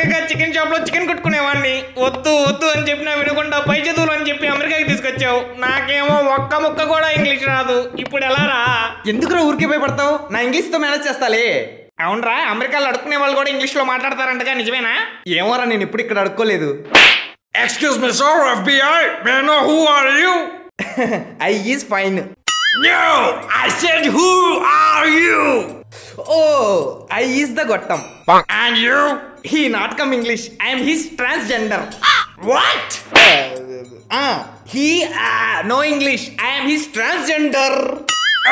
చక్కగా chicken shop లో chicken కొట్టుకునేవాడిని. వద్దు వద్దు అని చెప్పినా వినకుండా పై చదువులు అని చెప్పి అమెరికాకి తీసుకొచ్చావు. నాకేమో ఒక్క ముక్క కూడా ఇంగ్లీష్ రాదు. ఇప్పుడు ఎలా రా? ఎందుకురా ఊరికే భయపడతావు? నా ఇంగ్లీష్ తో మేనేజ్ చేస్తాలే. అవునరా, అమెరికాలో అడుక్కునే వాళ్ళు కూడా ఇంగ్లీష్ లో మాట్లాడతారంటగా, నిజమేనా? ఏమోరా, నేను ఇప్పుడు ఇక్కడ అడుక్కోలేదు. Excuse me, sir, FBI. May I know who are you? I is fine. No, I said who are you? Oh, I is the gottam. And you? He not come English. I am his transgender. What? He no English. I am his transgender.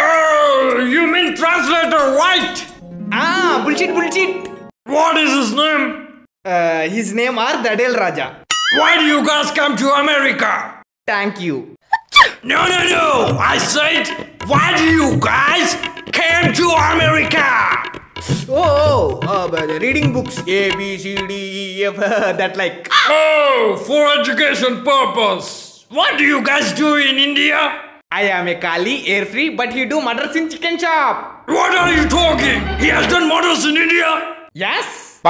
Oh, you mean translator white? Bullshit. What is his name? His name are Dadel Raja. Why do you guys come to America? Thank you. No. I said, why do you guys came to America? Reading books A B C D E F that like. Oh, for education purpose. What do you guys do in India? I am a Kali, air free, but he do murders in chicken shop. What are you talking? He has done murders in India? Yes.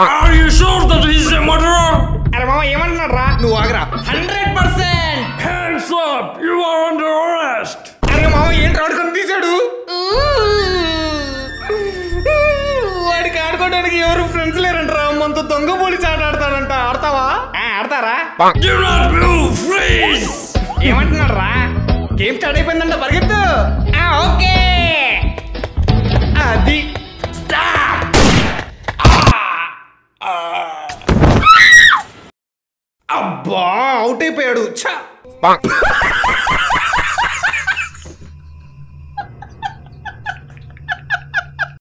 Are you sure that he's a murderer? అరే మామ ఏమంటున్నాడు రా? నువ్వు ఆగరా. 100%. Hands up! You are under arrest! అరే మామ ఏంటి ఆడుకొని తీశాడు? వాడికి ఆడుకోవడానికి ఎవరు ఫ్రెండ్స్ లేరంటరా. మనతో దొంగ పోలీస్ ఆట ఆడతాడంట. ఆడతావా? ఆడతారా? Do not move, freeze! ఏమంటున్నాడు రా? గేమ్ స్టార్ట్ అయిపోయిందంట, పరిగెత్తు. ఓకే అది. Stop! అబ్బా, అవుట్ అయిపోయాడు. ఛ.